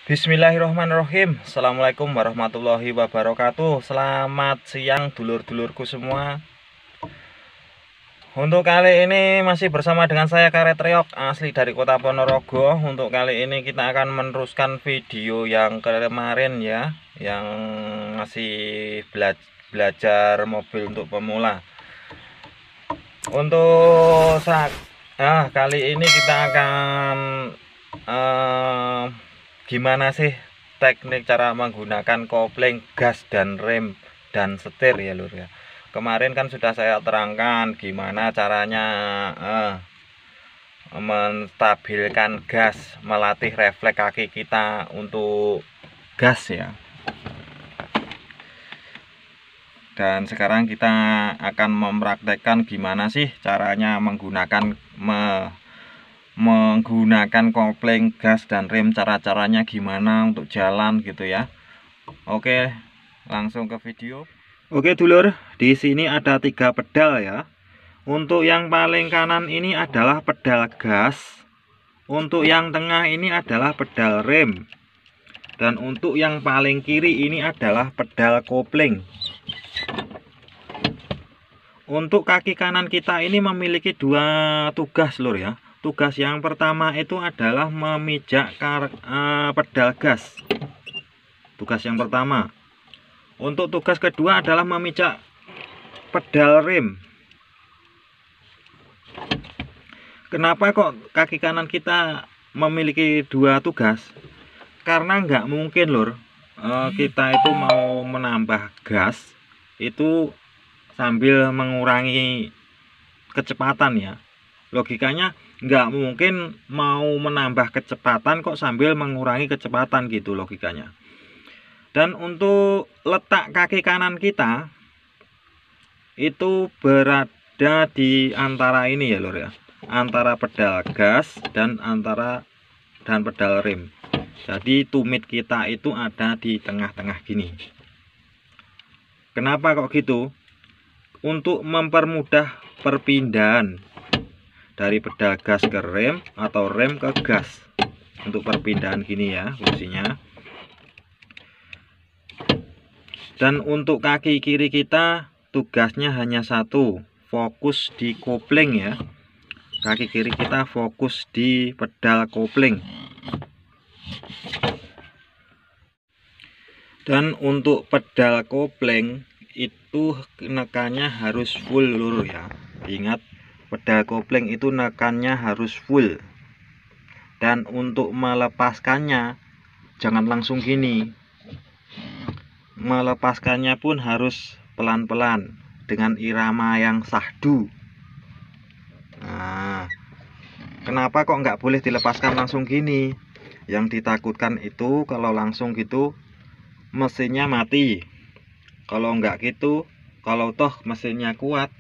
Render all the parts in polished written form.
Bismillahirrahmanirrahim. Assalamualaikum warahmatullahi wabarakatuh. Selamat siang dulur-dulurku semua. Untuk kali ini masih bersama dengan saya Karet Reok, asli dari kota Ponorogo. Untuk kali ini kita akan meneruskan video yang kemarin ya, yang masih belajar mobil untuk pemula. Untuk kali ini kita akan gimana sih teknik cara menggunakan kopling, gas dan rem dan setir ya lur ya. Kemarin kan sudah saya terangkan gimana caranya menstabilkan gas, melatih refleks kaki kita untuk gas ya. Dan sekarang kita akan mempraktekkan gimana sih caranya menggunakan kopling, gas dan rem, cara-caranya gimana untuk jalan gitu ya. Oke, langsung ke video. Oke dulur, di sini ada 3 pedal ya. Untuk yang paling kanan ini adalah pedal gas, untuk yang tengah ini adalah pedal rem, dan untuk yang paling kiri ini adalah pedal kopling. Untuk kaki kanan kita ini memiliki 2 tugas lur ya. Tugas yang pertama itu adalah memijak pedal gas. Tugas yang pertama. Untuk tugas kedua adalah memijak pedal rem. Kenapa kok kaki kanan kita memiliki 2 tugas? Karena nggak mungkin lur kita itu mau menambah gas itu sambil mengurangi kecepatan ya. Logikanya nggak mungkin mau menambah kecepatan kok sambil mengurangi kecepatan gitu logikanya. Dan untuk letak kaki kanan kita itu berada di antara ini ya lur ya, antara pedal gas dan pedal rem. Jadi tumit kita itu ada di tengah-tengah gini. Kenapa kok gitu? Untuk mempermudah perpindahan dari pedal gas ke rem atau rem ke gas. Untuk perpindahan gini ya fungsinya. Dan untuk kaki kiri kita tugasnya hanya satu, fokus di kopling ya. Kaki kiri kita fokus di pedal kopling. Dan untuk pedal kopling itu nekannya harus full lur ya. Ingat, pedal kopling itu nekannya harus full. Dan untuk melepaskannya jangan langsung gini. Melepaskannya pun harus pelan-pelan dengan irama yang sahdu. Nah, kenapa kok nggak boleh dilepaskan langsung gini? Yang ditakutkan itu kalau langsung gitu mesinnya mati. Kalau nggak gitu, kalau toh mesinnya kuat,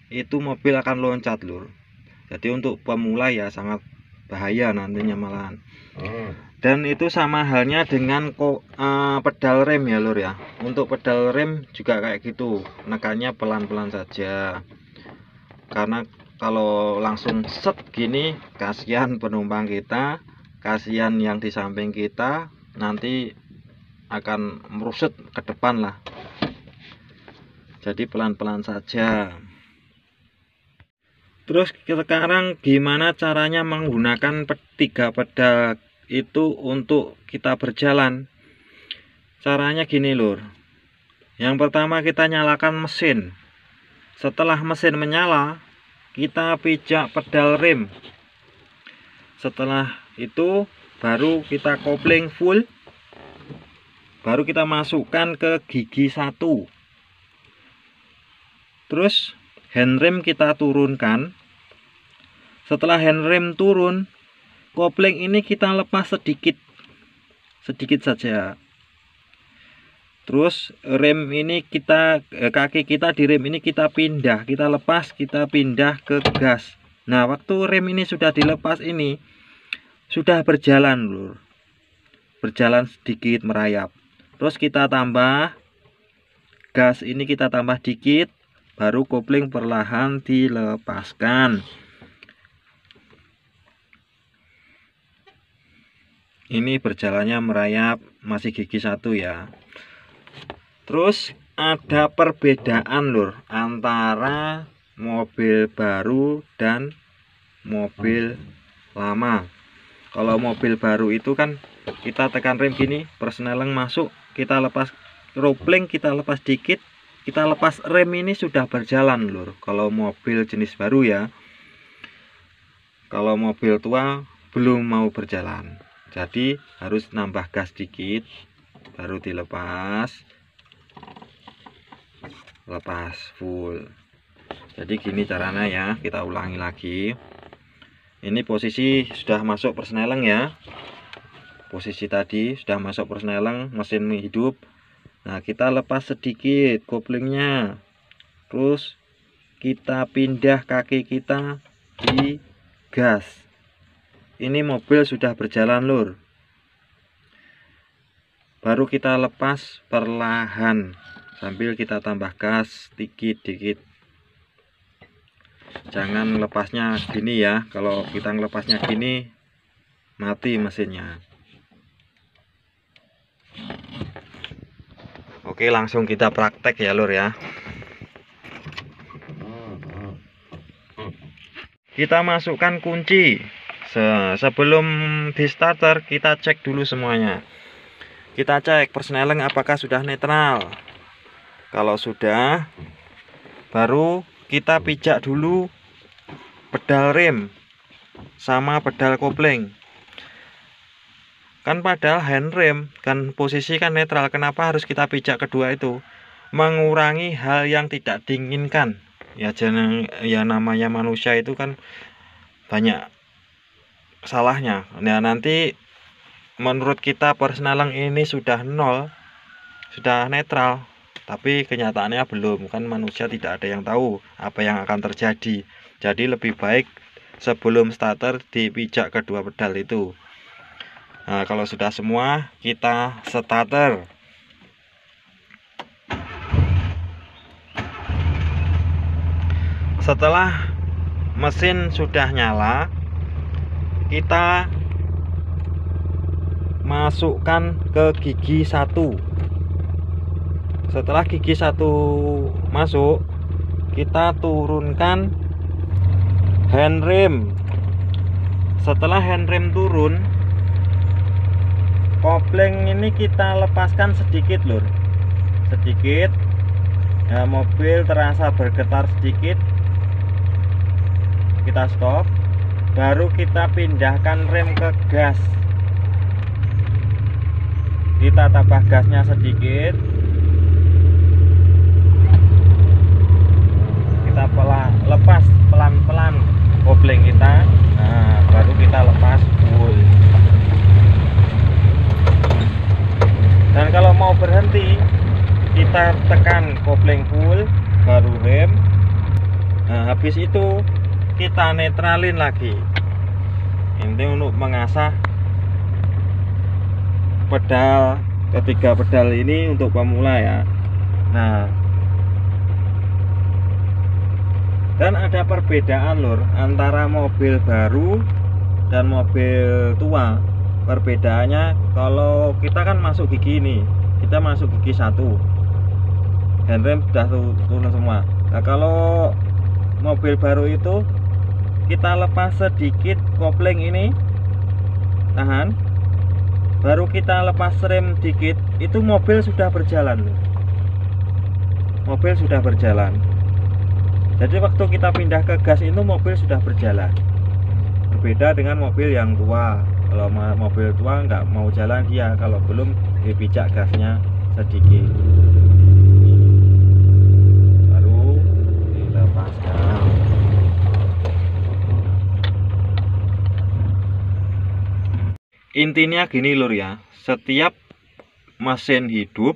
itu mobil akan loncat lur. Jadi untuk pemula ya sangat bahaya nantinya malahan. Dan itu sama halnya dengan pedal rem ya lur ya. Untuk pedal rem juga kayak gitu, nekannya pelan-pelan saja. Karena kalau langsung set gini, kasihan penumpang kita, kasihan yang di samping kita, nanti akan merusut ke depan lah. Jadi pelan-pelan saja. Terus sekarang gimana caranya menggunakan 3 pedal itu untuk kita berjalan? Caranya gini lur. Yang pertama kita nyalakan mesin. Setelah mesin menyala, kita pijak pedal rem. Setelah itu baru kita kopling full. Baru kita masukkan ke gigi 1. Terus handrem kita turunkan. Setelah handrem turun, kopling ini kita lepas sedikit saja. Terus rem ini kaki kita di rem ini kita pindah, kita lepas, kita pindah ke gas. Nah, waktu rem ini sudah dilepas ini sudah berjalan lur. Berjalan sedikit merayap. Terus kita tambah gas ini, kita tambah dikit. Baru kopling perlahan dilepaskan. ini berjalannya merayap, masih gigi satu ya. Terus ada perbedaan lur antara mobil baru dan mobil lama. Kalau mobil baru itu kan kita tekan rem gini, persneleng masuk, kita lepas kopling, kita lepas dikit, kita lepas rem, ini sudah berjalan lur. Kalau mobil jenis baru ya. Kalau mobil tua belum mau berjalan, jadi harus nambah gas dikit baru dilepas, lepas full. Jadi gini caranya ya, kita ulangi lagi. Ini posisi sudah masuk persneleng ya, posisi tadi sudah masuk persneleng, mesin hidup. Nah, kita lepas sedikit koplingnya, terus kita pindah kaki kita di gas. Ini mobil sudah berjalan lur. Baru kita lepas perlahan sambil kita tambah gas dikit-dikit. Jangan lepasnya gini ya, kalau kita ngelepasnya gini mati mesinnya. Oke, langsung kita praktek ya lur ya. Kita masukkan kunci. Sebelum di starter kita cek dulu semuanya. Kita cek persneleng apakah sudah netral. Kalau sudah, baru kita pijak dulu pedal rem sama pedal kopling. Kan padahal hand rem kan posisi kan netral, kenapa harus kita pijak kedua itu? Mengurangi hal yang tidak diinginkan. Ya jangan, ya namanya manusia itu kan banyak salahnya. Nah, nanti menurut kita persneleng ini sudah nol, sudah netral, tapi kenyataannya belum, kan manusia tidak ada yang tahu apa yang akan terjadi. Jadi lebih baik sebelum starter dipijak kedua pedal itu. Nah, kalau sudah semua kita starter. Setelah mesin sudah nyala, kita masukkan ke gigi 1. Setelah gigi 1 masuk, kita turunkan handrem. Setelah handrem turun, kopling ini kita lepaskan sedikit lur, sedikit. Nah, mobil terasa bergetar sedikit, kita stop, baru kita pindahkan rem ke gas. Kita tambah gasnya sedikit, kita lepas pelan-pelan kopling kita. Nah, baru kita lepas full. Dan kalau mau berhenti, kita tekan kopling full, baru rem. Nah, habis itu kita netralin lagi. Ini untuk mengasah pedal, ketiga pedal ini untuk pemula ya. Nah, dan ada perbedaan lur antara mobil baru dan mobil tua. Perbedaannya, kalau kita kan masuk gigi ini, kita masuk gigi 1, handrem sudah turun semua. Nah, kalau mobil baru itu kita lepas sedikit kopling ini, tahan, baru kita lepas rem dikit, itu mobil sudah berjalan. Mobil sudah berjalan. Jadi waktu kita pindah ke gas itu mobil sudah berjalan. Berbeda dengan mobil yang tua. Kalau mobil tua nggak mau jalan dia kalau belum dipijak gasnya sedikit. Baru dilepaskan. Intinya gini lur ya, setiap mesin hidup,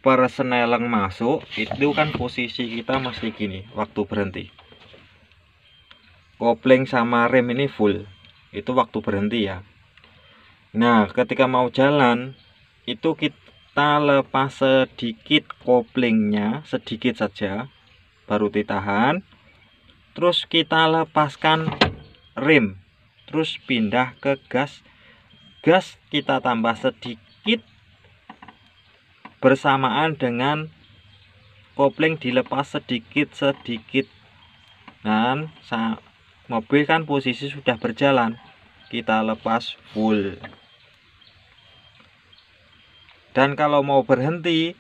persneleng masuk, itu kan posisi kita mesti gini waktu berhenti. Kopling sama rem ini full, itu waktu berhenti ya. Nah, ketika mau jalan, itu kita lepas sedikit koplingnya, sedikit saja, baru ditahan. Terus kita lepaskan rem, terus pindah ke gas gas kita tambah sedikit bersamaan dengan kopling dilepas sedikit-sedikit, dan mobil kan posisi sudah berjalan, kita lepas full. Dan kalau mau berhenti,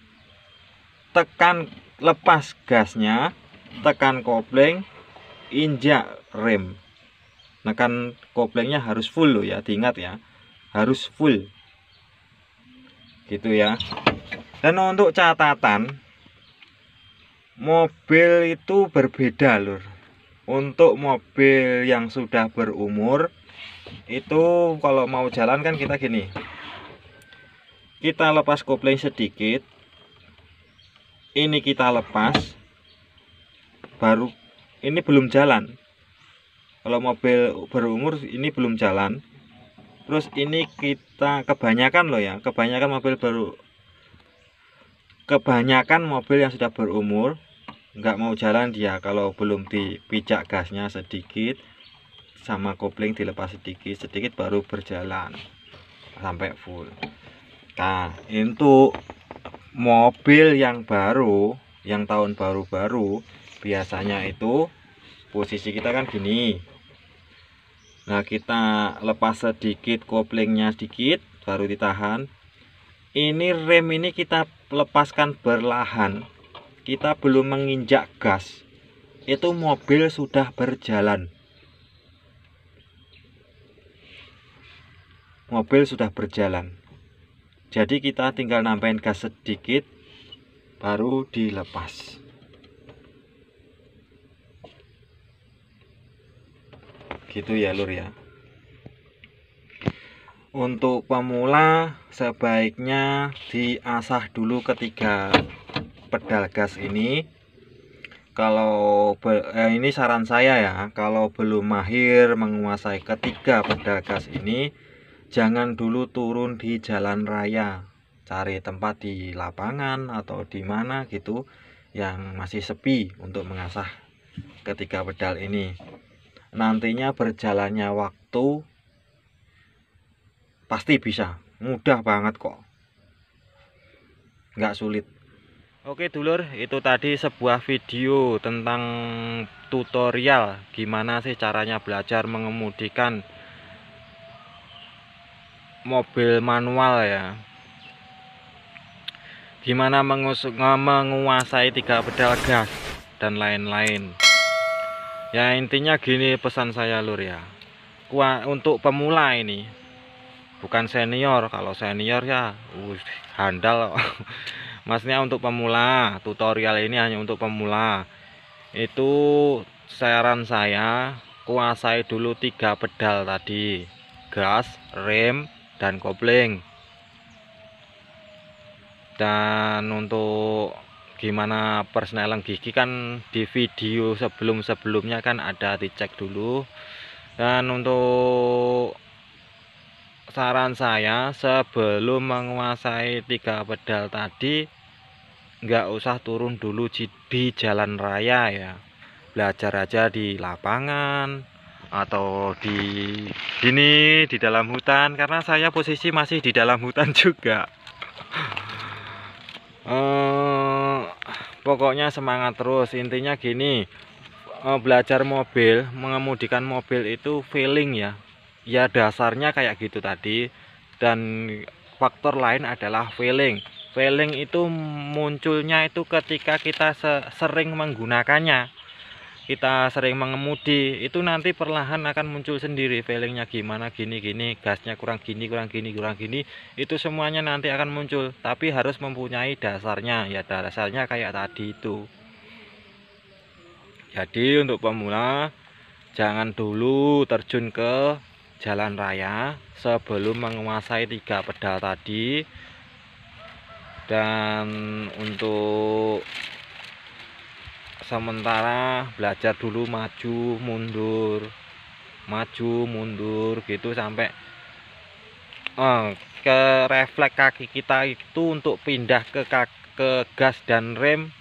tekan lepas gasnya, tekan kopling, injak rem, tekan koplingnya harus full loh ya, diingat ya, harus full gitu ya. Dan untuk catatan, mobil itu berbeda lur. Untuk mobil yang sudah berumur itu kalau mau jalan kan kita gini, kita lepas kopling sedikit, ini kita lepas, baru ini belum jalan. Kalau mobil berumur ini belum jalan, terus ini kita kebanyakan loh ya, kebanyakan mobil yang sudah berumur nggak mau jalan dia kalau belum dipijak gasnya sedikit sama kopling dilepas sedikit baru berjalan sampai full. Nah, untuk mobil yang baru, yang tahun baru-baru, biasanya itu posisi kita kan gini. Nah, kita lepas sedikit, koplingnya sedikit, baru ditahan. Ini rem ini kita lepaskan perlahan, kita belum menginjak gas, itu mobil sudah berjalan. Mobil sudah berjalan. Jadi kita tinggal nambahin gas sedikit, baru dilepas. Gitu ya lur ya. Untuk pemula sebaiknya diasah dulu ketiga pedal gas ini. Kalau ini saran saya ya, kalau belum mahir menguasai ketiga pedal gas ini, jangan dulu turun di jalan raya, cari tempat di lapangan atau di mana gitu yang masih sepi untuk mengasah ketiga pedal ini. Nantinya berjalannya waktu pasti bisa, mudah banget kok, nggak sulit. Oke dulur, itu tadi sebuah video tentang tutorial gimana sih caranya belajar mengemudikan mobil manual ya, gimana menguasai 3 pedal gas dan lain-lain ya. Intinya gini pesan saya lur ya, untuk pemula ini, bukan senior. Kalau senior ya handal maksudnya untuk pemula, tutorial ini hanya untuk pemula. Itu saran saya, kuasai dulu 3 pedal tadi, gas, rem, dan kopling. Dan untuk gimana persneling gigi kan di video sebelumnya kan ada, dicek dulu. Dan untuk saran saya, sebelum menguasai 3 pedal tadi, nggak usah turun dulu di jalan raya ya, belajar aja di lapangan atau di dalam hutan, karena saya posisi masih di dalam hutan juga. Pokoknya semangat terus. Intinya gini, belajar mobil, mengemudikan mobil itu feeling ya, ya dasarnya kayak gitu tadi. Dan faktor lain adalah feeling itu munculnya itu ketika kita sering menggunakannya, kita sering mengemudi, itu nanti perlahan akan muncul sendiri feelingnya gimana, gini gasnya kurang gini, itu semuanya nanti akan muncul. Tapi harus mempunyai dasarnya ya, dasarnya kayak tadi itu. Jadi untuk pemula jangan dulu terjun ke jalan raya sebelum menguasai 3 pedal tadi. Dan untuk sementara belajar dulu maju mundur gitu sampai ke refleks kaki kita itu untuk pindah ke gas dan rem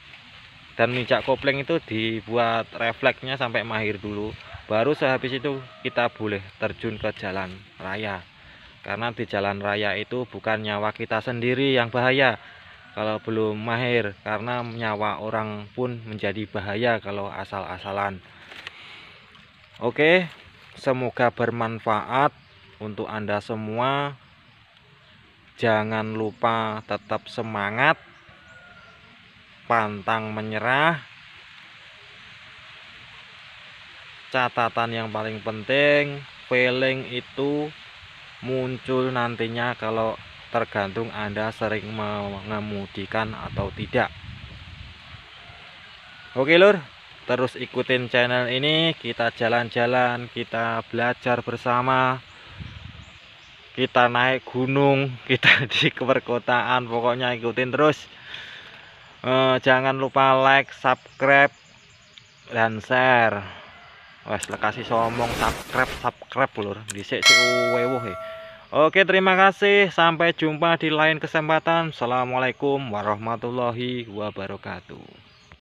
dan injak kopling itu dibuat refleksnya sampai mahir dulu, baru sehabis itu kita boleh terjun ke jalan raya. Karena di jalan raya itu bukan nyawa kita sendiri yang bahaya kalau belum mahir, karena nyawa orang pun menjadi bahaya kalau asal-asalan. Oke, semoga bermanfaat untuk Anda semua. Jangan lupa tetap semangat, pantang menyerah. Catatan yang paling penting, feeling itu muncul nantinya kalau tergantung Anda sering mengemudikan atau tidak. Oke lur, terus ikutin channel ini, kita jalan-jalan, kita belajar bersama, kita naik gunung, kita di perkotaan, pokoknya ikutin terus. Jangan lupa like, subscribe, dan share. Wes lekasi somong subscribe lur, dhisik sik wewuh. Oke, terima kasih, sampai jumpa di lain kesempatan. Assalamualaikum warahmatullahi wabarakatuh.